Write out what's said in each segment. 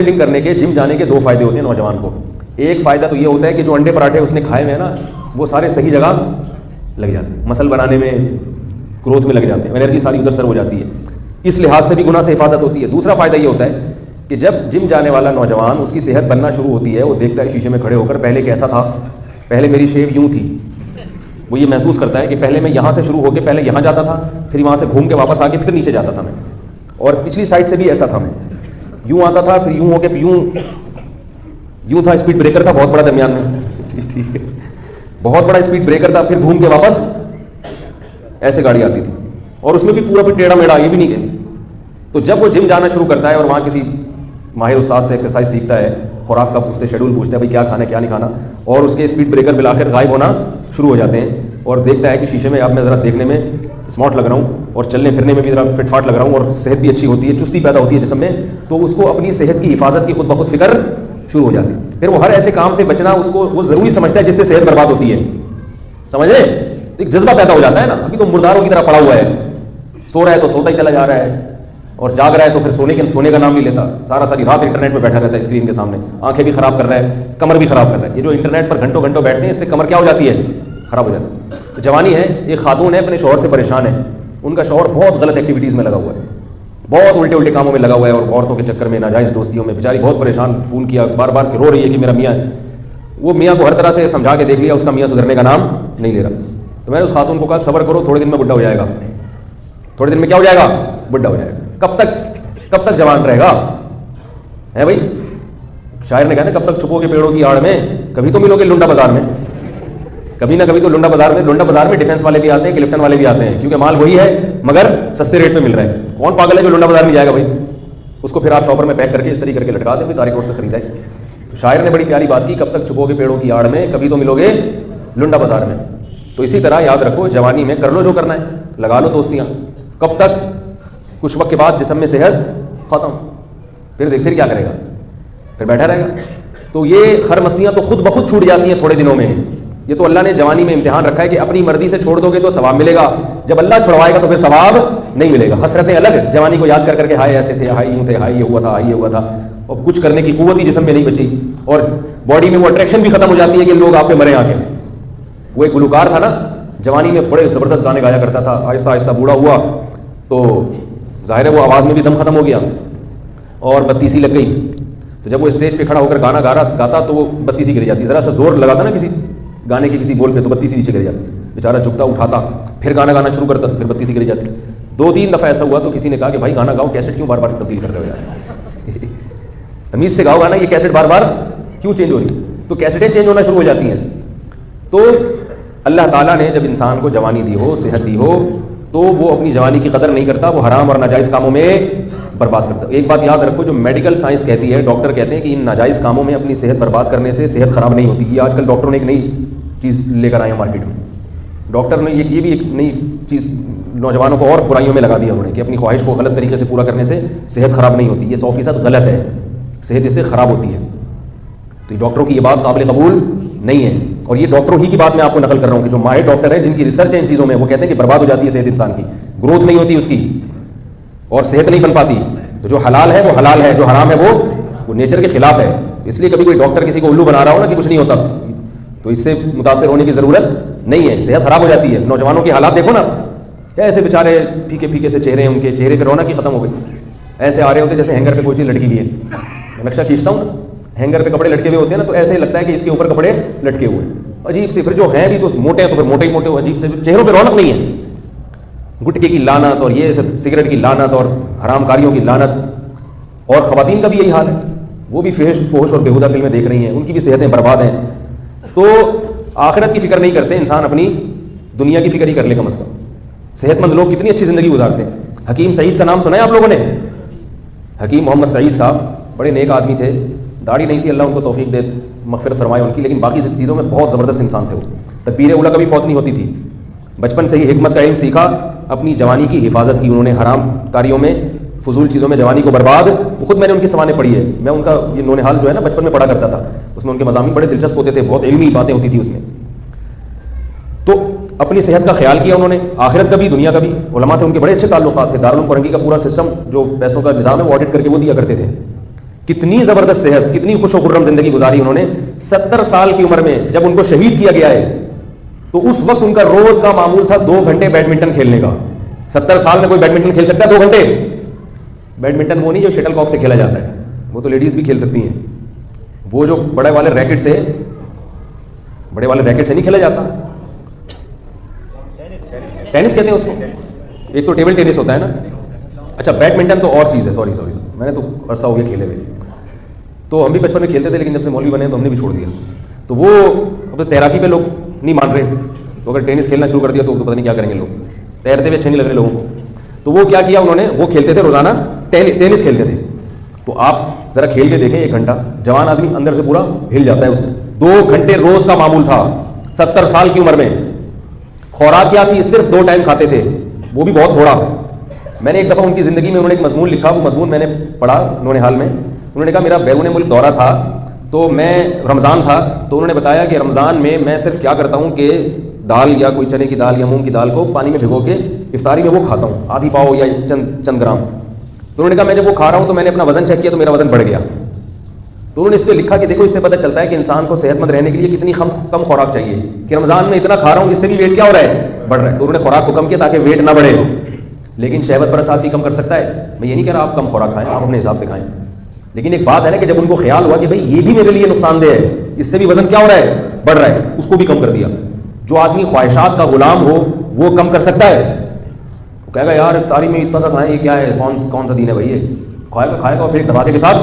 Building کرنے کے، جم جانے کے دو فائدے ہوتے ہیں نوجوان کو. ایک فائدہ تو یہ ہوتا ہے کہ جو انڈے پراٹھے اس نے کھائے ہوئے ہیں نا وہ سارے صحیح جگہ لگ جاتے ہیں، مسل بنانے میں، گروتھ میں لگ جاتے ہیں، انرجی ساری ادھر سر ہو جاتی ہے. اس لحاظ سے بھی گناہ سے حفاظت ہوتی ہے. دوسرا فائدہ یہ ہوتا ہے کہ جب جم جانے والا نوجوان اس کی صحت بننا شروع ہوتی ہے، وہ دیکھتا ہے شیشے میں کھڑے ہو کر پہلے کیسا تھا، پہلے میری شیپ یوں تھی. وہ یہ محسوس کرتا ہے کہ پہلے میں یہاں سے شروع ہو کے پہلے یہاں جاتا تھا، پھر وہاں سے گھوم کے واپس آ کے پھر نیچے جاتا تھا میں، اور پچھلی سائڈ سے بھی ایسا تھا، میں یوں آتا تھا پھر یوں ہو کے یوں تھا. اسپیڈ بریکر تھا بہت بڑا درمیان میں، ٹھیک ہے، بہت بڑا اسپیڈ بریکر تھا، پھر گھوم کے واپس ایسے گاڑی آتی تھی، اور اس میں بھی پورا پھر ٹیڑھا میڑھا، یہ بھی نہیں گئے. تو جب وہ جم جانا شروع کرتا ہے اور وہاں کسی ماہر استاد سے ایکسرسائز سیکھتا ہے، خوراک کا اس سے شیڈول پوچھتا ہے بھائی کیا کھانا ہے کیا نہیں کھانا، اور اس کے اسپیڈ بریکر بالآخر غائب ہونا شروع ہو جاتے ہیں، اور دیکھتا ہے کہ شیشے میں اب میں ذرا دیکھنے میں اسمارٹ لگ رہا ہوں، اور چلنے پھرنے میں بھی ذرا فٹ فاٹ لگ رہا ہوں، اور صحت بھی اچھی ہوتی ہے، چستی پیدا ہوتی ہے جسم میں، تو اس کو اپنی صحت کی حفاظت کی خود بخود فکر شروع ہو جاتی ہے. پھر وہ ہر ایسے کام سے بچنا اس کو وہ ضروری سمجھتا ہے جس سے صحت برباد ہوتی ہے. سمجھ رہے؟ ایک جذبہ پیدا ہو جاتا ہے نا. ابھی تو مرداروں کی طرح پڑا ہوا ہے، سو رہا ہے تو سوتا ہی چلا جا رہا ہے، اور جاگ رہا ہے تو پھر سونے کا نام نہیں لیتا، ساری رات انٹرنیٹ پہ بیٹھا رہتا ہے اسکرین کے سامنے، آنکھیں بھی خراب کر رہا ہے، کمر بھی خراب کر رہا ہے. یہ جو انٹرنیٹ پر گھنٹوں گھنٹوں بیٹھتے ہیں اس سے کمر کیا ہو جاتی ہے، خراب ہو جاتی ہے. تو جوانی ہے، ایک خاتون ہے اپنے شوہر سے پریشان ہے، ان کا شوہر بہت غلط ایکٹیویٹیز میں لگا ہوا ہے، بہت الٹے کاموں میں لگا ہوا ہے، اور عورتوں کے چکر میں ناجائز دوستیوں میں، بیچاری بہت پریشان، فون کیا بار بار کہ رو رہی ہے کہ میرا میاں، وہ میاں کو ہر طرح سے سمجھا کے دیکھ لیا، اس کا میاں سدھرنے کا نام نہیں لے رہا. تو میں نے اس خاتون کو کہا صبر کرو، تھوڑے دن میں بڈھا ہو جائے گا، تھوڑے دن میں کیا ہو جائے گا، بڈھا ہو جائے گا. کب تک جوان رہے گا ہے بھائی؟ شاعر نے کہا نا کب تک چھپو گے پیڑوں کی آڑ میں، کبھی تو ملو گے لنڈا بازار میں، کبھی نہ کبھی تو لنڈا بازار میں ڈیفینس والے بھی آتے ہیں، کلفٹن والے بھی آتے ہیں، کیونکہ مال وہی ہے مگر سستے ریٹ پہ مل رہا ہے. کون پاگل ہے جو لنڈا بازار میں جائے گا بھائی؟ اس کو پھر آپ شاپر میں پیک کر کے اس طریقے کر کے لٹکا دیں، پھر تاریخ روڈ سے خریدا ہے. تو شاعر نے بڑی پیاری بات کی، کب تک چھپو گے پیڑوں کی آڑ میں، کبھی تو ملو گے لنڈا بازار میں. تو اسی طرح یاد رکھو جوانی میں کر لو جو کرنا ہے، لگا لو دوستیاں. کب تک؟ کچھ وقت کے بعد جسم میں صحت ختم، پھر کیا کرے گا، پھر بیٹھا رہے گا. تو یہ خر مستیاں تو خود بخود چھوٹ جاتی ہیں تھوڑے دنوں میں. یہ تو اللہ نے جوانی میں امتحان رکھا ہے کہ اپنی مرضی سے چھوڑ دو گے تو ثواب ملے گا، جب اللہ چھڑوائے گا تو پھر ثواب نہیں ملے گا. حسرتیں الگ، جوانی کو یاد کر کے ہائے ایسے تھے، ہائے یوں تھے، ہائے یہ ہوا تھا، ہائے یہ ہوا تھا، اور کچھ کرنے کی قوت ہی جسم میں نہیں بچی، اور باڈی میں وہ اٹریکشن بھی ختم ہو جاتی ہے کہ لوگ آپ پہ مرے آ کے. وہ ایک گلوکار تھا نا جوانی میں، بڑے زبردست گانے گایا کرتا تھا، آہستہ آہستہ بوڑھا ہوا تو ظاہر ہے وہ آواز میں بھی دم ختم ہو گیا اور بتی سی لگ گئی. تو جب وہ اسٹیج پہ کھڑا ہو کر گانا گاتا تو وہ بتی سی گر جاتی، ذرا سا زور لگاتا نا کسی گانے کے کسی بول پہ تو بتی سی نیچے گر جاتی. بیچارہ جھکتا اٹھاتا پھر گانا گانا شروع کرتا، پھر بتی سی گر جاتی. 2-3 دفعہ ایسا ہوا تو کسی نے کہا کہ بھائی گانا گاؤ، کیسٹ کیوں بار بار تبدیل کر رہے ہو یار، تمیز سے گاؤ گانا، یہ کیسٹ بار بار کیوں چینج ہو رہی؟ تو کیسٹیں چینج ہونا شروع ہو جاتی ہیں. تو اللہ تعالیٰ نے جب انسان کو جوانی دی ہو، صحت دی ہو، تو وہ اپنی جوانی کی قدر نہیں کرتا، وہ حرام اور ناجائز کاموں میں برباد کرتا. ایک بات یاد رکھو، جو میڈیکل سائنس کہتی ہے، ڈاکٹر کہتے ہیں کہ ان ناجائز کاموں میں اپنی صحت برباد کرنے سے صحت خراب نہیں ہوتی. یہ آج کل ڈاکٹروں نے ایک نئی چیز لے کر آئے ہیں مارکیٹ میں. ڈاکٹر نے یہ بھی ایک نئی چیز نوجوانوں کو اور برائیوں میں لگا دیا انہوں نے کہ اپنی خواہش کو غلط طریقے سے پورا کرنے سے صحت خراب نہیں ہوتی. یہ 100% غلط ہے، صحت اس سے خراب ہوتی ہے. تو ڈاکٹروں کی یہ بات قابل قبول نہیں ہے، اور یہ ڈاکٹروں ہی کی بات میں آپ کو نقل کر رہا ہوں کہ جو ماہر ڈاکٹر ہیں جن کی ریسرچ ہے ان چیزوں میں، وہ کہتے ہیں کہ برباد ہو جاتی ہے صحت انسان کی، گروتھ نہیں ہوتی اس کی، اور صحت نہیں بن پاتی. تو جو حلال ہے وہ حلال ہے، جو حرام ہے وہ نیچر کے خلاف ہے. اس لیے کبھی کوئی ڈاکٹر کسی کو الو بنا رہا ہو نا کہ کچھ نہیں ہوتا، تو اس سے متاثر ہونے کی ضرورت نہیں ہے، صحت خراب ہو جاتی ہے. نوجوانوں کے حالات دیکھو نا، ایسے بیچارے پھیکے پھیکے سے چہرے ہیں، ان کے چہرے پہ رونق ہی ختم ہو گئی، ایسے آ رہے ہوتے جیسے ہینگر پہ کوئی چیز لٹکی ہوئی ہے. نقشہ کھینچتا ہوں نا، ہینگر پہ کپڑے لٹکے ہوئے ہوتے ہیں نا، تو ایسے ہی لگتا ہے کہ اس کے اوپر کپڑے لٹکے ہوئے، عجیب سے. پھر جو ہیں بھی تو موٹے ہیں تو پھر موٹے ہی موٹے ہو، عجیب سے چہروں پہ رونق نہیں ہے. گٹکے کی لعنت اور یہ سگریٹ کی لعنت اور حرام کاریوں کی لعنت. اور خواتین کا بھی یہی حال ہے، وہ بھی فحش اور بیہودہ فلمیں دیکھ رہی ہیں، ان کی بھی صحتیں برباد ہیں. تو آخرت کی فکر نہیں کرتے انسان، اپنی دنیا کی فکر ہی کر لے کم از کم. صحت مند لوگ کتنی اچھی زندگی گزارتے ہیں. حکیم سعید کا نام سنا ہے آپ لوگوں نے؟ حکیم محمد سعید صاحب بڑے نیک آدمی تھے، داڑھی نہیں تھی، اللہ ان کو توفیق دے، مغفرت فرمائے ان کی، لیکن باقی چیزوں میں بہت زبردست انسان تھے. وہ تکبیر اولیٰ کبھی فوت نہیں ہوتی تھی. بچپن سے ہی حکمت کا علم سیکھا، اپنی جوانی کی حفاظت کی انہوں نے، حرام کاریوں میں، فضول چیزوں میں جوانی کو برباد. خود میں نے ان کی سوانح پڑھی ہے، میں ان کا یہ نون حال جو ہے نا بچپن میں پڑھا کرتا تھا، اس میں ان کے مضامین بڑے دلچسپ ہوتے تھے، بہت علمی باتیں ہوتی تھی اس میں. تو اپنی صحت کا خیال کیا انہوں نے، آخرت کا بھی دنیا کا بھی. علماء سے ان کے بڑے اچھے تعلقات تھے. دارالعلوم کورنگی کا پورا سسٹم جو پیسوں کا نظام ہے وہ آڈٹ کر کے وہ دیا کرتے تھے کتنی زبردست صحت، کتنی خوش و خرم زندگی گزاری انہوں نے. 70 سال کی عمر میں جب ان کو شہید کیا گیا ہے تو اس وقت ان کا روز کا معمول تھا 2 گھنٹے بیڈمنٹن کھیلنے کا. 70 سال میں کوئی بیڈمنٹن کھیل سکتا ہے 2 گھنٹے؟ بیڈمنٹن وہ نہیں جو شٹل کاک سے کھیلا جاتا ہے, وہ تو لیڈیز بھی کھیل سکتی ہیں. وہ جو بڑے والے ریکٹ سے نہیں کھیلا جاتا, ٹینس کہتے ہیں اس کو. ایک تو ٹیبل ٹینس ہوتا ہے نا. اچھا بیڈمنٹن تو اور چیز ہے, سوری میں نے تو عرصہ ہو گیا کھیلے ہوئے. تو ہم بھی بچپن میں کھیلتے تھے, لیکن جب سے مولوی بنے تو ہم نے بھی چھوڑ دیا. تو وہ اب تو تیراکی پہ لوگ نہیں مان رہے, تو اگر ٹینس کھیلنا شروع کر دیا تو پتہ نہیں کیا کریں گے لوگ. تیرتے ہوئے اچھے نہیں لگ رہے لوگوں کو. تو وہ کیا کیا انہوں نے, وہ کھیلتے تھے روزانہ ٹینس کھیلتے تھے. تو آپ ذرا کھیل کے دیکھیں 1 گھنٹہ, جوان آدمی اندر سے پورا ہل جاتا ہے اس میں. 2 گھنٹے روز کا معمول تھا 70 سال کی عمر میں. خوراک کیا تھی؟ صرف 2 ٹائم کھاتے تھے, وہ بھی بہت تھوڑا. میں نے ایک دفعہ ان کی زندگی میں انہوں نے ایک مضمون لکھا, وہ مضمون میں نے پڑھا انہوں نے حال میں. انہوں نے کہا میرا بیرون ملک دورہ تھا, تو میں رمضان تھا, تو انہوں نے بتایا کہ رمضان میں میں صرف کیا کرتا ہوں کہ دال یا کوئی چنے کی دال یا مونگ کی دال کو پانی میں بھگو کے افطاری میں وہ کھاتا ہوں, آدھی پاؤ یا چند گرام. تو انہوں نے کہا میں جب وہ کھا رہا ہوں تو میں نے اپنا وزن چیک کیا تو میرا وزن بڑھ گیا. تو انہوں نے اس پہ لکھا کہ دیکھو اس سے پتہ چلتا ہے کہ انسان کو صحت مند رہنے کے لیے کتنی کم خوراک چاہیے, کہ رمضان میں اتنا کھا رہا ہوں اس سے بھی ویٹ کیا ہو رہا ہے, بڑھ رہا ہے. تو انہوں نے خوراک کو کم کیا تاکہ ویٹ نہ بڑھے. لیکن شہوت پرست آدمی کم کر سکتا ہے. میں یہ نہیں کہہ رہا آپ کم خوراک کھائیں, آپ اپنے حساب سے کھائیں. لیکن ایک بات ہے نا کہ جب ان کو خیال ہوا کہ بھائی یہ بھی میرے لیے نقصان دہ ہے, اس سے بھی وزن کیا ہو رہا ہے, بڑھ رہا ہے, اس کو بھی کم کر دیا. جو آدمی خواہشات کا غلام ہو وہ کم کر سکتا ہے. وہ کہے گا یار افطاری میں اتنا سا کھائیں, یہ کیا ہے, کون سا دین ہے بھائی, یہ کھائے گا اور پھر دھماکے کے ساتھ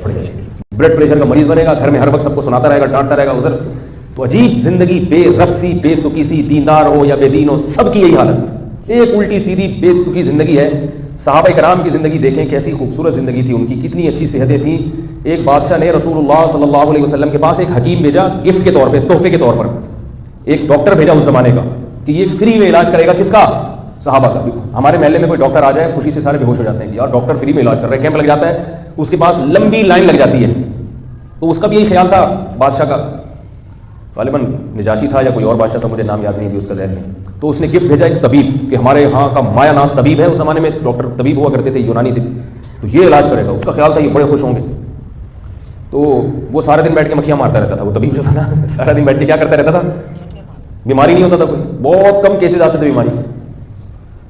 پڑ جائے گا, بلڈ پریشر کا مریض بنے گا, گھر میں ہر وقت سب کو سناتا رہے گا, ڈانٹتا رہے گا ادھر. تو عجیب زندگی, بے رب سی, بے تکی سی, دیندار ہو یا بے دین ہو, سب کی یہی حالت, ایک الٹی سیدھی بے تکی زندگی ہے. صحابہ کرام کی زندگی دیکھیں کیسی خوبصورت زندگی تھی ان کی, کتنی اچھی صحتیں تھیں. ایک بادشاہ نے رسول اللہ صلی اللہ علیہ وسلم کے پاس ایک حکیم بھیجا گفٹ کے طور پہ, تحفے کے طور پر. ایک ڈاکٹر بھیجا اس زمانے کا کہ یہ فری میں علاج کرے گا, کس کا, صحابہ کا. ہمارے محلے میں کوئی ڈاکٹر آ جائے خوشی سے سارے بے ہوش ہو جاتے ہیں کہ یار ڈاکٹر فری میں علاج کر رہے ہیں, کیمپ لگ جاتا ہے, اس کے پاس لمبی لائن لگ جاتی ہے. تو اس کا بھی یہی خیال تھا بادشاہ کا, غالباً نجاشی تھا یا کوئی اور بادشاہ تھا, مجھے نام یاد نہیں ابھی اس کا ذہن میں. تو اس نے گفٹ بھیجا ایک طبیب کہ ہمارے ہاں کا مایا ناز طبیب ہے, اس زمانے میں ڈاکٹر طبیب ہوا کرتے تھے, یونانی تھے, تو یہ علاج کرے گا. اس کا خیال تھا یہ بڑے خوش ہوں گے. تو وہ سارے دن بیٹھ کے مکھیاں مارتا رہتا تھا, وہ طبیب جو تھا نا, سارا دن بیٹھ کے کیا کرتا رہتا تھا, بیماری نہیں ہوتا تھا کوئی, بہت کم کیسز آتے تھے بیماری.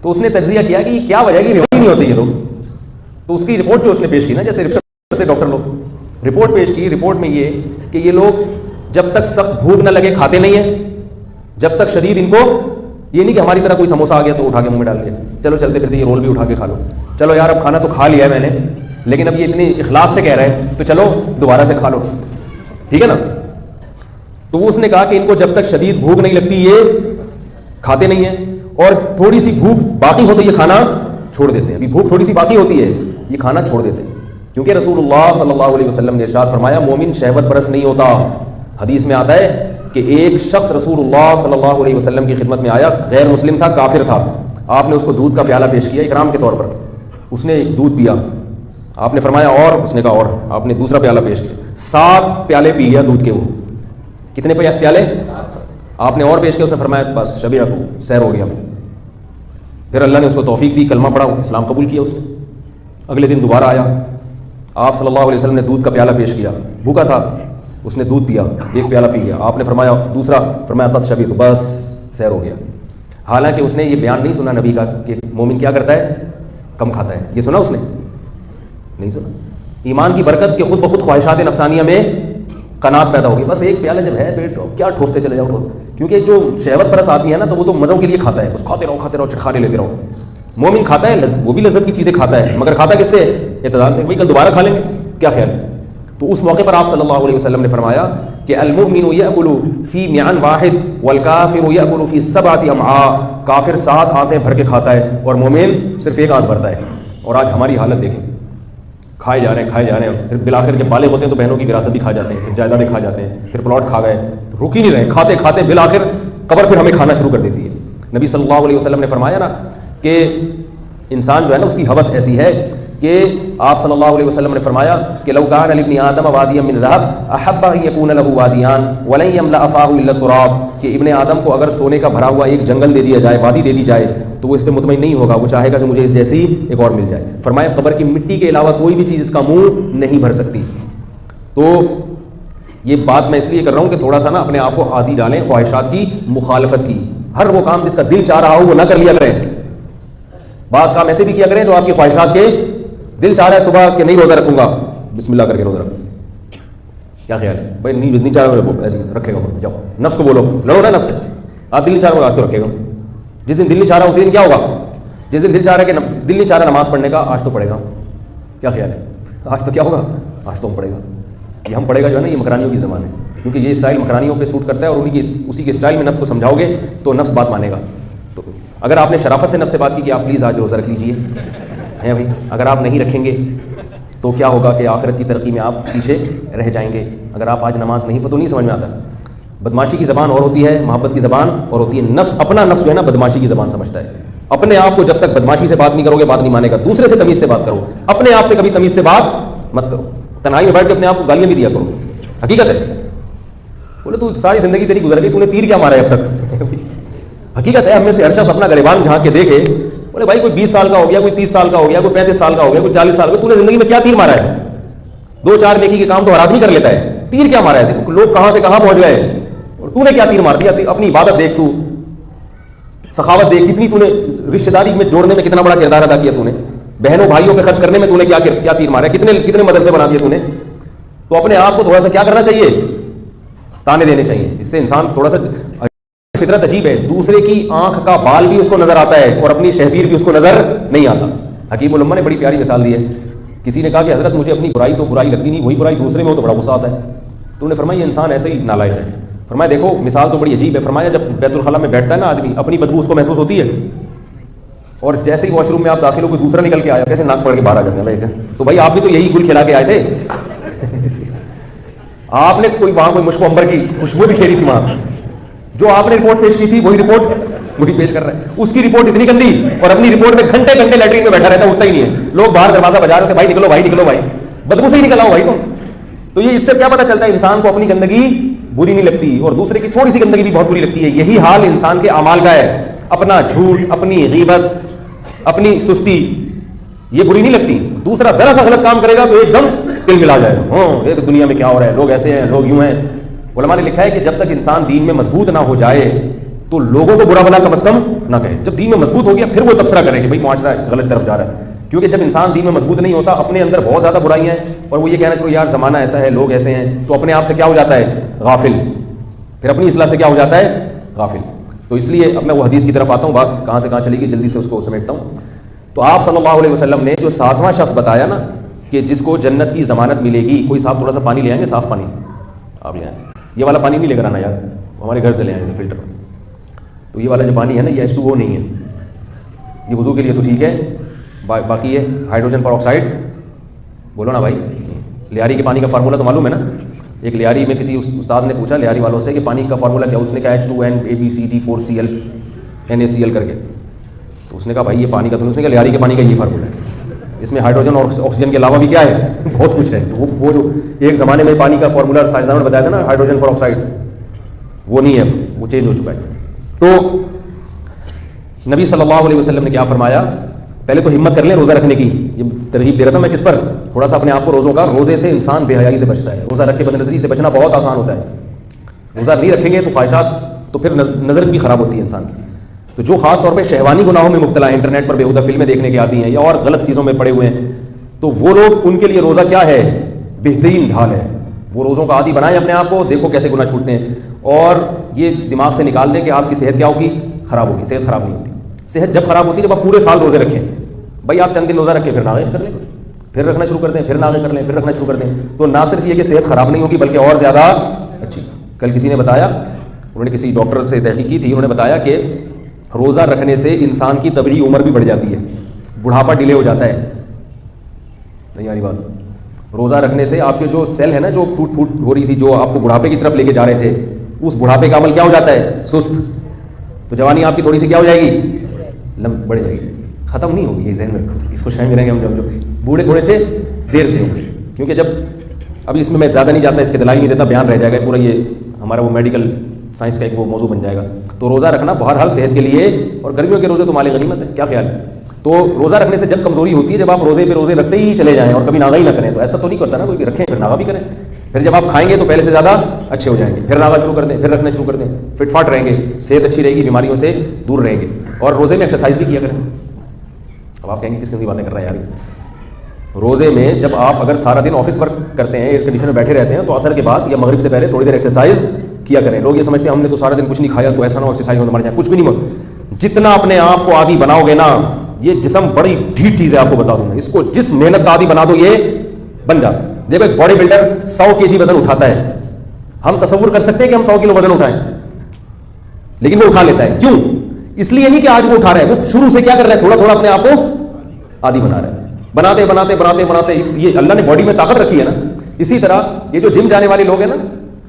تو اس نے تجزیہ کیا کہ کیا وجہ ہے کہ بیماری نہیں ہوتی یہ لوگ. تو اس کی رپورٹ جو اس نے پیش کی نا, جیسے رپورٹ کرتے ڈاکٹر لوگ, رپورٹ پیش کی. رپورٹ میں یہ کہ یہ لوگ جب تک سخت بھوک نہ لگے کھاتے نہیں ہیں, جب تک شدید ان کو یہ نہیں کہ ہماری طرح کوئی سموسہ آ گیا تو اٹھا کے منہ میں ڈال دیا, چلو چلتے پھرتے یہ رول بھی اٹھا کے کھا لو, چلو یار اب کھانا تو کھا لیا ہے میں نے, لیکن اب یہ اتنی اخلاص سے کہہ رہے ہیں تو چلو دوبارہ سے کھا لو, ٹھیک ہے نا. تو اس نے کہا کہ ان کو جب تک شدید بھوک نہیں لگتی یہ کھاتے نہیں ہیں, اور تھوڑی سی بھوک باقی ہو تو یہ کھانا چھوڑ دیتے ہیں. ابھی بھوک تھوڑی سی باقی ہوتی ہے یہ کھانا چھوڑ دیتے ہیں, کیونکہ رسول اللہ صلی اللہ علیہ وسلم نے ارشاد فرمایا مومن شہوت پرست نہیں ہوتا. حدیث میں آتا ہے کہ ایک شخص رسول اللہ صلی اللہ علیہ وسلم کی خدمت میں آیا, غیر مسلم تھا, کافر تھا. آپ نے اس کو دودھ کا پیالہ پیش کیا اکرام کے طور پر, اس نے دودھ پیا, آپ نے فرمایا اور, اس نے کہا اور, آپ نے دوسرا پیالہ پیش کیا, 7 پیالے پی گیا دودھ کے. وہ کتنے پیالے آپ نے اور پیش کیا, اس نے فرمایا بس شبیہ تو سیر ہو گیا. پھر اللہ نے اس کو توفیق دی, کلمہ پڑھا, اسلام قبول کیا اس نے. اگلے دن دوبارہ آیا, آپ صلی اللہ علیہ وسلم نے دودھ کا پیالہ پیش کیا, بھوکا تھا, اس نے دودھ پیا, 1 پیالہ پی گیا. آپ نے فرمایا دوسرا, فرمایا قد شبیہ تو بس سیر ہو گیا. حالانکہ اس نے یہ بیان نہیں سنا نبی کا کہ مومن کیا کرتا ہے, کم کھاتا ہے. یہ سنا اس نے نہیں سنا. ایمان کی برکت کہ خود بخود خواہشات نفسانیہ میں قناعت پیدا ہوگی. بس 1 پیالہ جب ہے پیٹ کیا ٹھوستے چلے جاؤ, کیونکہ جو شہوت پرست آدمی ہے نا تو وہ تو مزوں کے لیے کھاتا ہے, بس کھاتے رہو چٹخارے لیتے رہو. مومن کھاتا ہے, وہ بھی لذت کی چیزیں کھاتا ہے, مگر کھاتا کس سے, اعتدال سے. بھائی کل دوبارہ کھا لیں گے, کیا خیال ہے. تو اس موقع پر آپ صلی اللہ علیہ وسلم نے فرمایا کہ المؤمن یأکل فی معن واحد والکافر یأکل فی 7 امعاء. کافر 7 آنتیں بھر کے کھاتا ہے اور مومن صرف 1 آنت بھرتا ہے. اور آج ہماری حالت دیکھیں, کھائے جا رہے ہیں, پھر بالآخر جب بالغ ہوتے ہیں تو بہنوں کی وراثت بھی کھا جاتے ہیں, پھر جائیدادیں کھا جاتے ہیں, پھر پلاٹ کھا گئے, رک ہی نہیں رہے, کھاتے کھاتے بالآخر قبر پھر ہمیں کھانا شروع کر دیتی ہے. نبی صلی اللہ علیہ وسلم نے فرمایا نا کہ انسان جو ہے نا اس کی ہوس ایسی ہے کہ آپ صلی اللہ علیہ وسلم نے فرمایا کہ لو کان لابن آدم وادیا من ذهب احب ان یکون له وادیان ولن یملأ فاه الا التراب. کہ ابن آدم کو اگر سونے کا بھرا ہوا ایک جنگل دے دیا جائے، وادی دے دی جائے، تو وہ اس پہ مطمئن نہیں ہوگا، وہ چاہے گا کہ مجھے اس جیسی ایک اور مل جائے۔ فرمایا قبر کی مٹی کے علاوہ کوئی بھی چیز اس کا منہ نہیں بھر سکتی۔ تو یہ بات میں اس لیے کر رہا ہوں کہ تھوڑا سا نا اپنے آپ کو عادی ڈالیں خواہشات کی مخالفت کی۔ ہر وہ کام جس کا دل چاہ رہا ہو وہ نہ کر لیا کریں۔ بعض کام ایسے بھی کیا کریں جو آپ کی خواہشات کے دل چاہ رہا ہے صبح کہ نہیں روزہ رکھوں گا، بسم اللہ کر کے روزہ رکھو، کیا خیال ہے بھائی؟ نہیں چاہ رہا ایسے رکھے گا، جاؤ نفس کو بولو، لڑو نا نفس سے، آپ دل نہیں چاہ رہا آج تو رکھے گا، جس دن دل نہیں چاہ رہا اسی دن کیا ہوگا؟ جس دن دل چاہ رہا ہے کہ دل نہیں چاہ رہا نماز پڑھنے کا، آج تو پڑھے گا، کیا خیال ہے؟ آج تو کیا ہوگا؟ آج تو ہم پڑھے گا۔ یہ ہم پڑھے گا جو ہے نا، یہ مکرانیوں کی زبان ہے، کیونکہ یہ اسٹائل مکرانیوں پہ سوٹ کرتا ہے، اور انہیں کی اسی کے اسٹائل میں نفس کو سمجھاؤ گے تو نفس بات مانے گا۔ تو اگر آپ نے شرافت سے نفس سے بات کی کہ آپ پلیز آج روزہ رکھ لیجیے، ہے بھائی، اگر آپ نہیں رکھیں گے تو کیا ہوگا کہ آخرت کی ترقی میں آپ پیچھے رہ جائیں گے۔ اگر آپ آج نماز نہیں پڑھو تو نہیں سمجھ میں آتا۔ بدماشی کی زبان اور ہوتی ہے، محبت کی زبان اور ہوتی ہے۔ نفس، اپنا نفس جو ہے نا بدماشی کی زبان سمجھتا ہے۔ اپنے آپ کو جب تک بدماشی سے بات نہیں کرو گے بات نہیں مانے گا۔ دوسرے سے تمیز سے بات کرو، اپنے آپ سے کبھی تمیز سے بات مت کرو۔ تنہائی میں بیٹھ کے اپنے آپ کو گالیاں بھی دیا کرو، حقیقت ہے۔ بولے تو ساری زندگی تیری گزر گئی، تو نے تیر کیا مارا ہے اب تک؟ حقیقت ہے، ہم میں سے ہر شخص اپنا گریبان جھانک کے دیکھے، بولے بھائی کوئی 20 سال کا ہو گیا، کوئی 30 سال کا ہو گیا، کوئی 35 سال کا ہو گیا، کوئی 40 سال کا، تو نے زندگی میں کیا تیر مارا ہے؟ 2-4 نیکی کے کام تو ہر آدمی کر لیتا ہے، تیر کیا مارا ہے؟ لوگ کہاں سے کہاں پہنچ گئے اور تو نے کیا تیر مار دیا؟ اپنی عبادت دیکھ، تو سخاوت دیکھ، کتنی تو نے رشتہ داری میں جوڑنے میں کتنا بڑا کردار ادا کیا، تو نے بہنوں بھائیوں پہ خرچ کرنے میں تو نے کیا تیر مارا ہے، کتنے مدرسے بنا دیے تو نے۔ تو اپنے آپ کو تھوڑا سا کیا کرنا چاہیے؟ تانے دینے چاہیے۔ اس سے انسان تھوڑا سا، فطرت عجیب ہے، دوسرے کی آنکھ کا بال بھی اس کو نظر آتا ہے اور اپنی شہتیر بھی اس کو نظر نہیں آتا۔ حکیم الامہ نے بڑی پیاری مثال دی ہے۔ کسی نے کہا کہ حضرت مجھے اپنی برائی تو برائی لگتی نہیں، وہی برائی دوسرے میں ہو تو بڑا غصہ آتا ہے۔ تو انہوں نے فرمایا یہ انسان ایسے ہی نالائق ہے۔ فرمایا دیکھو مثال تو بڑی عجیب ہے۔ فرمایا جب بیت الخلا میں بیٹھتا ہے نا آدمی، اپنی بدبو اس کو محسوس ہوتی ہے، اور جیسے ہی واش روم میں آپ داخل ہو کوئی دوسرا نکل کے آیا، کیسے ناک پڑ کے باہر آ جاتے ہیں بھائی، تو بھائی آپ بھی تو یہی گل کھلا کے آئے تھے، آپ نے کوئی وہاں کوئی مشک امبر کی خوشبو بھی کھیلی تھی وہاں، جو آپ نے رپورٹ پیش کی تھی وہی پیش کر رہا ہے۔ اس کی رپورٹ اتنی گندی، اور اپنی رپورٹ میں گھنٹے لیٹرین میں بیٹھا رہتا ہے، اٹھتا ہی نہیں ہے۔ لوگ باہر دروازہ بجا رہے تھے، بھائی نکلو بھائی نکلو بھائی، بدبو سے ہی نکل آؤ بھائی تم۔ تو یہ اس سے کیا پتہ چلتا ہے؟ انسان کو اپنی گندگی بری نہیں لگتی اور دوسرے کی تھوڑی سی گندگی بھی بہت بری لگتی ہے۔ یہی حال انسان کے اعمال کا ہے۔ اپنا جھوٹ، اپنی غیبت، اپنی سستی یہ بری نہیں لگتی۔ دوسرا ذرا سا غلط کام کرے گا تو ایک دم دل ملا جائے گا، ہاں یہ دنیا میں کیا ہو رہا ہے، لوگ ایسے ہیں، لوگ یوں ہیں۔ علماء نے لکھا ہے کہ جب تک انسان دین میں مضبوط نہ ہو جائے تو لوگوں کو برا بھلا کم از کم نہ کہے۔ جب دین میں مضبوط ہو گیا پھر وہ تبصرہ کرے کہ بھائی معاشرہ غلط طرف جا رہا ہے۔ کیونکہ جب انسان دین میں مضبوط نہیں ہوتا، اپنے اندر بہت زیادہ برائیاں ہیں، اور وہ یہ کہنا چلو یار زمانہ ایسا ہے، لوگ ایسے ہیں، تو اپنے آپ سے کیا ہو جاتا ہے؟ غافل۔ پھر اپنی اصلاح سے کیا ہو جاتا ہے؟ غافل۔ تو اس لیے اب میں وہ حدیث کی طرف آتا ہوں، بات کہاں سے کہاں چلی گئی، جلدی سے اس کو سمیٹتا ہوں۔ تو آپ صلی اللہ علیہ وسلم نے جو 7واں شخص بتایا نا کہ جس کو جنت کی ضمانت ملے گی، کوئی صاحب تھوڑا سا پانی لے آئیں گے، صاف پانی آپ لے آئیں، یہ والا پانی نہیں لے کر آنا یار، ہمارے گھر سے لے آئیں گے فلٹر۔ تو یہ والا جو پانی ہے نا، یہ H2O نہیں ہے، یہ وضو کے لیے تو ٹھیک ہے، باقی یہ ہائیڈروجن پر آکسائڈ، بولو نا بھائی، لیاری کے پانی کا فارمولہ تو معلوم ہے نا؟ ایک لیاری میں کسی استاذ نے پوچھا لیاری والوں سے کہ پانی کا فارمولہ کیا، اس نے کہا H2NABCD4Cl NaCl کر کے۔ تو اس نے کہا بھائی یہ پانی کا تو نہیں، اس نے کہا لیاری کے پانی کا یہ فارمولہ ہے، اس میں ہائیڈروجن اور آکسیجن کے علاوہ بھی کیا ہے؟ بہت کچھ ہے۔ تو وہ جو ایک زمانے میں پانی کا فارمولہ سائنسدانوں نے بتایا تھا نا، ہائیڈروجن پر آکسائڈ، وہ نہیں ہے، وہ چینج ہو چکا ہے۔ تو نبی صلی اللہ علیہ وسلم نے کیا فرمایا؟ پہلے تو ہمت کر لیں روزہ رکھنے کی، یہ ترغیب دے رہا تھا میں کس پر، تھوڑا سا اپنے آپ کو روزے سے انسان بے حیائی سے بچتا ہے، روزہ رکھ کے بد نظری سے بچنا بہت آسان ہوتا ہے۔ روزہ نہیں رکھیں گے تو خواہشات، تو پھر نظر بھی خراب ہوتی ہے انسان کی۔ تو جو خاص طور پہ شہوانی گناہوں میں مبتلا ہے، انٹرنیٹ پر بےہودہ فلمیں دیکھنے کے عادی ہیں یا اور غلط چیزوں میں پڑے ہوئے ہیں، تو وہ لوگ، ان کے لیے روزہ کیا ہے؟ بہترین ڈھال ہے۔ وہ روزوں کا عادی بنائیں اپنے آپ کو، دیکھو کیسے گناہ چھوٹتے ہیں، اور یہ دماغ سے نکال دیں کہ آپ کی صحت کیا ہوگی؟ خراب ہوگی۔ صحت خراب نہیں ہوتی، صحت جب خراب ہوتی ہے جب آپ پورے سال روزے رکھیں۔ بھائی آپ چند دن روزہ رکھیں پھر ناغش کر لیں، پھر رکھنا شروع کر دیں، پھر ناغش کر لیں، پھر رکھنا شروع کر دیں، تو نہ صرف یہ کہ صحت خراب نہیں ہوگی بلکہ اور زیادہ اچھی۔ کل کسی نے بتایا، انہوں نے کسی ڈاکٹر سے تحقیق کی تھی، انہوں نے بتایا کہ روزہ رکھنے سے انسان کی طبعی عمر بھی بڑھ جاتی ہے، بڑھاپا ڈیلے ہو جاتا ہے۔ نہیں آ رہی بات؟ روزہ رکھنے سے آپ کے جو سیل ہے نا، جو ٹوٹ پھوٹ ہو رہی تھی، جو آپ کو بڑھاپے کی طرف لے کے جا رہے تھے، اس بڑھاپے کا عمل کیا ہو جاتا ہے؟ سست۔ تو جوانی آپ کی تھوڑی سی کیا ہو جائے گی؟ بڑھ جائے گی، ختم نہیں ہوگی، یہ ذہن میں رکھو، اس کو شامل رہیں گے ہم جب بوڑھے تھوڑے سے دیر سے ہوں گے، کیونکہ جب ابھی اس میں زیادہ نہیں جاتا، اس کے دلائی نہیں دیتا، بیان رہ جائے گا پورا، یہ ہمارا وہ میڈیکل سائنس کا ایک وہ موضوع بن جائے گا. تو روزہ رکھنا بہرحال صحت کے لیے, اور گرمیوں کے روزے تو مال غنیمت ہے. کیا خیال ہے؟ تو روزہ رکھنے سے جب کمزوری ہوتی ہے جب آپ روزے پہ روزے رکھتے ہی چلے جائیں اور کبھی ناغا ہی نہ کریں. تو ایسا تو نہیں کرتا نا کوئی بھی, رکھیں پھر ناغا بھی کریں, پھر جب آپ کھائیں گے تو پہلے سے زیادہ اچھے ہو جائیں گے, پھر ناغا شروع کر دیں, پھر رکھنا شروع کر دیں, فٹ فاٹ رہیں گے, صحت اچھی رہے گی, بیماریوں سے دور رہیں گے. اور روزے میں ایکسرسائز بھی کیا کریں. اب آپ کہیں گے کس کی باتیں کر رہے ہیں یار. روزے میں جب آپ اگر سارا دن آفس ورک کرتے ہیں, ایئر کنڈیشن میں بیٹھے رہتے ہیں, تو عصر کے بعد یا مغرب سے پہلے تھوڑی دیر ایکسرسائز کیا کریں. لوگ یہ سمجھتے ہیں ہم نے تو سارا دن کچھ نہیں کھایا تو ایسا نہ ہو ایکسرسائز میں مر جائیں. کچھ بھی نہیں مر, جتنا اپنے آپ کو عادی بناؤ گے نا, یہ جسم بڑی ڈھیٹ چیز ہے, آپ کو بتا دوں میں. اس کو جس محنت کا عادی بنا دو یہ بن جاتا ہے. دیکھو ایک باڈی بلڈر 100 kg وزن اٹھاتا ہے, ہم تصور کر سکتے ہیں کہ ہم 100 کلو وزن اٹھائیں, لیکن وہ اٹھا لیتا ہے. کیوں؟ اس لیے نہیں کہ آج وہ اٹھا رہا ہے, وہ شروع سے کیا کر رہا ہے, تھوڑا تھوڑا اپنے آپ کو عادی بنا رہا ہے. بناتے بناتے بناتے بناتے یہ اللہ نے باڈی میں طاقت رکھی ہے نا. اسی طرح یہ جو جم جانے والے لوگ ہیں نا,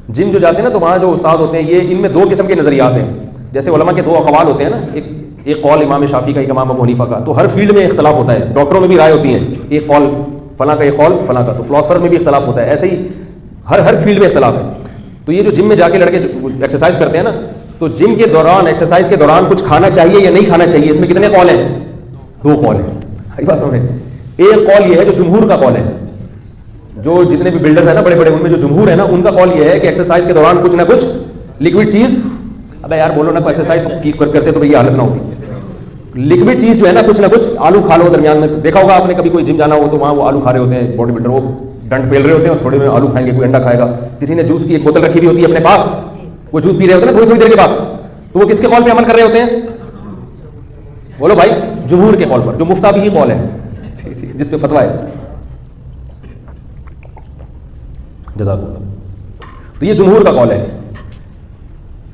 جم جو جاتے ہیں نا, تو وہاں جو استاذ ہوتے ہیں یہ ان میں 2 قسم کے نظریات ہیں. جیسے علماء کے 2 اقوال ہوتے ہیں نا, ایک قول امام شافعی کا, ایک امام ابو حنیفہ کا. تو ہر فیلڈ میں اختلاف ہوتا ہے, ڈاکٹروں میں بھی رائے ہوتی ہیں, ایک قول فلاں کا, ایک قول فلاں کا. تو فلاسفر میں بھی اختلاف ہوتا ہے. ایسے ہی ہر فیلڈ میں اختلاف ہے. تو یہ جو جم میں جا کے لڑکے ایکسرسائز کرتے ہیں نا, تو جم کے دوران ایکسرسائز کے دوران کچھ کھانا چاہیے یا نہیں کھانا چاہیے, اس میں کتنے قول ہیں؟ 2 قول ہیں. ایک قول یہ ہے جو جمہور کا قول ہے, جو جتنے بھی بلڈرز ہیں نا بڑے بڑے, ان میں جو جمہور ہے نا, ان کا قول یہ ہے کہ ایکسرسائز کے دوران کچھ نہ کچھ لکوڈ چیز, ابے یار بولو نا, کوئی ایکسرسائز کرتے تو یہ حالت نہ ہوتی. لکوڈ چیز جو ہے نا, کچھ نہ کچھ آلو کھا لو درمیان میں. دیکھا ہوگا آپ نے کبھی کوئی جم جانا ہو تو وہاں وہ آلو کھا رہے ہوتے ہیں باڈی بلڈر, وہ ڈنڈ پیل رہے ہوتے ہیں اور تھوڑے میں آلو کھائیں گے, کوئی انڈا کھائے گا, کسی نے جوس کی ایک بوتل رکھی ہوئی ہوتی ہے اپنے پاس, وہ جوس پی رہے ہوتے ہیں تھوڑی تھوڑی دیر کے بعد. تو وہ کس کے قول پہ عمل کر رہے ہوتے ہیں؟ بولو بھائی, جمہور کے قول پر, جو مفتہ بھی ہی قول ہے, جس پہ فتویٰ ہے. جزاک اللہ. تو یہ جمہور کا قول ہے.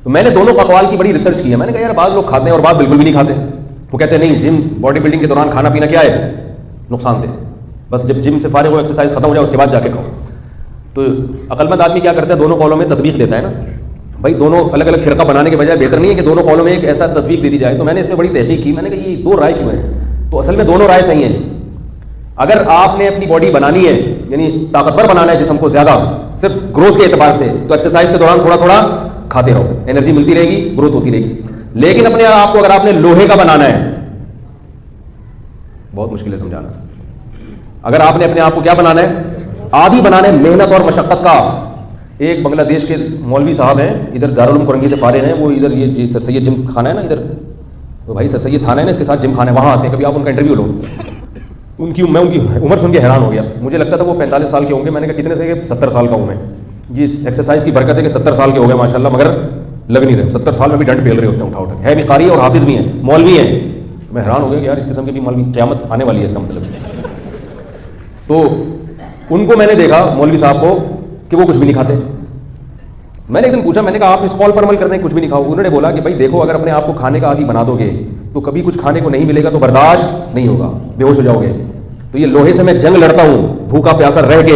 تو میں نے دونوں اقوال کی بڑی ریسرچ کی ہے. میں نے کہا یار بعض لوگ کھاتے ہیں اور بعض بالکل بھی نہیں کھاتے. وہ کہتے ہیں نہیں, جم باڈی بلڈنگ کے دوران کھانا پینا کیا ہے, نقصان دہ, بس جب جم سے فارغ ہو, ایکسرسائز ختم ہو جائے, اس کے بعد جا کے کھاؤ. تو عقل مند آدمی کیا کرتا ہے, دونوں قولوں میں تطبیق دیتا ہے نا. بھائی دونوں الگ الگ فرقہ بنانے کے بجائے بہتر نہیں ہے کہ دونوں قولوں میں ایک ایسا تطبیق دے دی جائے. تو میں نے اس میں بڑی تحقیق کی. میں نے کہا یہ 2 رائے کیوں ہیں. تو اصل میں دونوں رائے صحیح ہیں. اگر آپ نے اپنی باڈی بنانی ہے, یعنی طاقتور بنانا ہے جسم کو زیادہ, صرف گروتھ کے اعتبار سے, تو ایکسرسائز کے دوران تھوڑا تھوڑا کھاتے رہو, انرجی ملتی رہے گی, گروتھ ہوتی رہے گی. لیکن اپنے آپ کو اگر آپ نے لوہے کا بنانا ہے, بہت مشکل ہے سمجھانا. اگر آپ نے اپنے آپ کو کیا بنانا ہے, عادی بنانا ہے محنت اور مشقت کا. ایک بنگلہ دیش کے مولوی صاحب ہیں, ادھر دارالعلوم کرنگی سے فارغ ہیں, وہ ادھر یہ سر سید جم خانہ ہے نا ادھر, تو بھائی سر سید تھانہ ہے نا, اس کے ساتھ جم خانہ ہے, وہاں آتے ہیں. کبھی آپ ان کا انٹرویو لو. میں ان کی عمر سن کے حیران ہو گیا. مجھے لگتا تھا وہ 45 سال کے ہوں گے. میں نے کہا کتنے سے, 70 سال کا ہوں میں. یہ ایکسرسائز کی برکت ہے کہ 70 سال کے ہو گئے ماشاءاللہ, مگر لگ نہیں رہے. 70 سال میں بھی ڈنڈ پیل رہے ہوتے ہیں اٹھا اٹھا. ہے بھی قاری اور حافظ بھی ہیں, مولوی ہیں. میں حیران ہو گیا کہ یار اس قسم کے بھی مولوی, قیامت آنے والی ہے اس کا مطلب. تو ان کو میں نے دیکھا مولوی صاحب کو کہ وہ کچھ بھی نہیں کھاتے. میں نے ایک دن پوچھا, میں نے کہا آپ اس قول پر عمل کرنے کچھ بھی نہیں کھاؤ. انہوں نے بولا کہ بھائی دیکھو, اگر اپنے آپ کو کھانے کا عادی بنا دو گے تو کبھی کچھ کھانے کو نہیں ملے گا تو برداشت نہیں ہوگا, بے ہوش ہو جاؤ گے. تو یہ لوہے سے میں جنگ لڑتا ہوں بھوکا پیاسا رہ کے,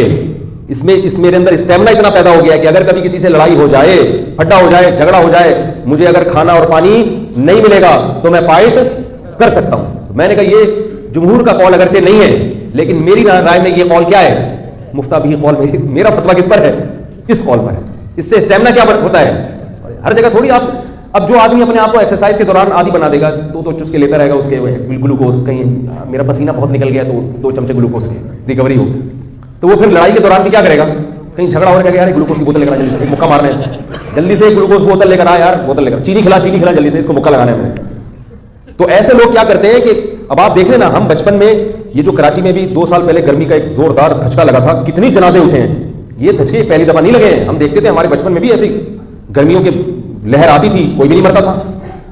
اس میں میرے اندر اسٹیمنا اتنا پیدا ہو گیا کہ اگر کبھی کسی سے لڑائی ہو جائے, پھڈا ہو جائے, جھگڑا ہو جائے, مجھے اگر کھانا اور پانی نہیں ملے گا تو میں فائٹ کر سکتا ہوں. میں نے کہا یہ جمہور کا قول اگرچہ نہیں ہے, لیکن میری رائے میں یہ قول کیا ہے, مفتہ بھی قول. میرا فتویٰ کس پر ہے, اس قول پر ہے. اس سے اسٹیمنا کیا ہوتا ہے, ہر جگہ تھوڑی آپ. اب جو آدمی اپنے آپ کو ایکسرسائز کے دوران عادی بنا دے گا تو چسکے لیتا رہے گا, اس کے گلوکوز, کہیں میرا پسینہ بہت نکل گیا تو 2 چمچے گلوکوز کے ریکوری ہو, تو وہ پھر لڑائی کے دوران بھی کیا کرے گا, کہیں جھگڑا ہو رہا ہے کہ یار گلوکوز کی بوتل لے کر جلدی سے, مکہ مارنا ہے اس کو, جلدی سے گلوکوز بوتل لے کر آ یار, بوتل لے کر, چینی کھلا جلدی سے, اس کو مکہ لگانا ہے میں نے. تو ایسے لوگ کیا کرتے ہیں کہ اب آپ دیکھ رہے نا, ہم بچپن میں یہ جو کراچی میں بھی 2 سال پہلے گرمی کا ایک زوردار دھچکا لگا تھا, کتنی جنازے اٹھے ہیں. یہ دھچکے پہلی دفعہ نہیں لگے ہیں, ہم دیکھتے تھے ہمارے بچپن میں بھی ایسی گرمیوں کی لہر آتی تھی, کوئی بھی نہیں مرتا تھا.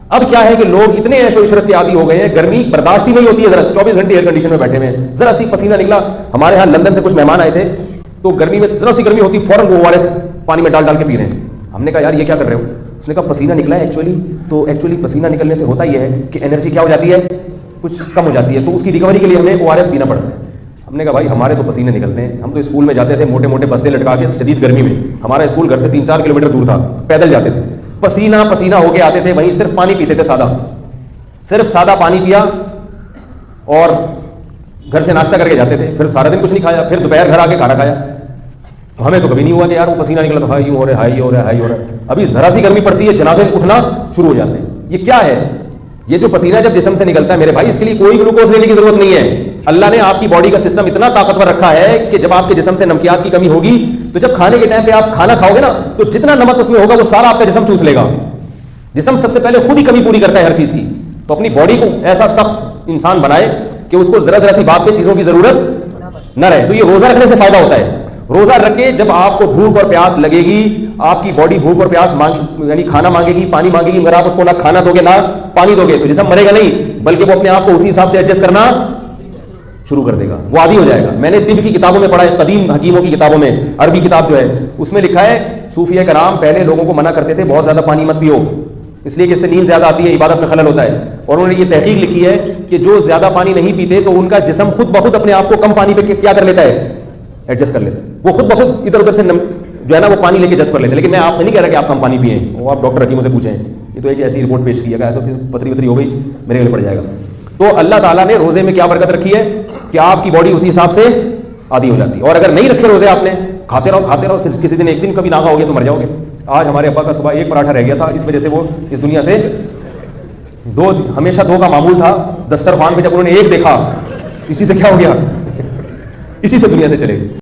اب کیا ہے کہ لوگ اتنے عیش و عشرت کے عادی ہو گئے ہیں, گرمی برداشت ہی نہیں ہوتی ہے. ذرا 24 گھنٹے ایئر کنڈیشن میں بیٹھے ہوئے ہیں, ذرا سی پسینہ نکلا. ہمارے یہاں لندن سے کچھ مہمان آئے تھے, تو گرمی میں ذرا سی گرمی ہوتی فوراً وہ ORS پانی میں ڈال کے پی رہے ہیں. ہم نے کہا یار یہ کیا کر رہے ہو. اس نے کہا پسینہ نکلا ہے ایکچولی پسینہ نکلنے سے ہوتا یہ ہے کہ انرجی کیا ہو جاتی ہے, کچھ کم ہو جاتی ہے, تو اس کی ریکوری کے لیے ہمیں ORS پینا پڑتا ہے. ہم نے کہا بھائی ہمارے تو پسینے نکلتے ہیں, ہم تو اسکول میں جاتے تھے موٹے موٹے بستے لٹکا کے شدید گرمی میں. ہمارا اسکول گھر سے 3-4 کلومیٹر دور تھا, پیدل جاتے تھے, پسینہ ہو کے آتے تھے. وہیں صرف پانی پیتے تھے, صرف سادہ پانی پیا اور گھر سے ناشتہ کر کے جاتے تھے. پھر سارا دن کچھ نہیں کھایا, پھر دوپہر گھر آ کے کھانا کھایا. تو ہمیں تو کبھی نہیں ہوا کہ یار وہ پسینہ نکلا تو ہائی یوں ہو رہا ہے، ہائی ہو رہا ہے، ہائی ہو رہا ہے. ابھی ذرا سی گرمی پڑتی ہے جنازے اٹھنا شروع ہو جاتے ہیں. یہ کیا ہے؟ یہ جو پسینہ جب جسم سے نکلتا ہے میرے بھائی، اس کے لیے کوئی گلوکوز لینے کی ضرورت نہیں ہے. اللہ نے آپ کی باڈی کا سسٹم اتنا طاقتور رکھا ہے کہ جب آپ کے جسم سے نمکیات کی کمی ہوگی تو جب کھانے کے ٹائم پہ آپ کھانا کھاؤ گے نا تو جتنا نمک اس میں ہوگا وہ سارا آپ کا جسم چوس لے گا. جسم سب سے پہلے خود ہی کمی پوری کرتا ہے ہر چیز کی. تو اپنی باڈی کو ایسا سخت انسان بنائے کہ اس کو ذرا سی بات پہ چیزوں کی ضرورت نہ رہے. تو یہ روزہ رکھنے سے فائدہ ہوتا ہے. روزہ رکھ کے جب آپ کو بھوک اور پیاس لگے گی، آپ کی باڈی بھوک اور پیاس یعنی کھانا مانگے گی، پانی مانگے گی، مگر آپ اس کو نہ کھانا دو گے نہ پانی دو گے تو جسم مرے گا نہیں، بلکہ وہ اپنے آپ کو اسی حساب سے ایڈجسٹ کرنا شروع کر دے گا، وہ عادی ہو جائے گا. میں نے طب کی کتابوں میں پڑھا ہے، قدیم حکیموں کی کتابوں میں، عربی کتاب جو ہے اس میں لکھا ہے صوفیہ کرام پہلے لوگوں کو منع کرتے تھے بہت زیادہ پانی مت پیو، اس لیے کہ اس سے نیند زیادہ آتی ہے، عبادت میں خلل ہوتا ہے. اور انہوں نے یہ تحقیق لکھی ہے کہ جو زیادہ پانی نہیں پیتے تو ان کا جسم خود بخود اپنے آپ کو کم پانی پہ کیا کر لیتا ہے، ایڈجسٹ کر لیتا ہے. وہ خود بخود ادھر ادھر سے جو ہے نا وہ پانی لے کے جذب کر لیتے ہیں. لیکن میں آپ سے نہیں کہہ رہا کہ آپ کم پانی پئیں، وہ آپ ڈاکٹر حکیموں سے پوچھیں. یہ تو ایک ایسی رپورٹ پیش کی ہے کہ ایسا پتری وتری ہو گئی میرے گلے پڑ جائے گا. تو اللہ تعالیٰ نے روزے میں کیا برکت رکھی ہے کہ آپ کی باڈی اسی حساب سے عادی ہو جاتی ہے. اور اگر نہیں رکھے روزے آپ نے، کھاتے رہو پھر کسی دن ایک دن کبھی ناغا ہو گیا تو مر جاؤ گے. آج ہمارے ابا کا صبح ایک پراٹھا رہ گیا تھا، اس وجہ سے وہ اس دنیا سے ہمیشہ دو کا معمول تھا. دسترخوان پہ جب انہوں نے ایک دیکھا، اسی سے کیا ہو گیا، اسی سے دنیا سے چلے گئے.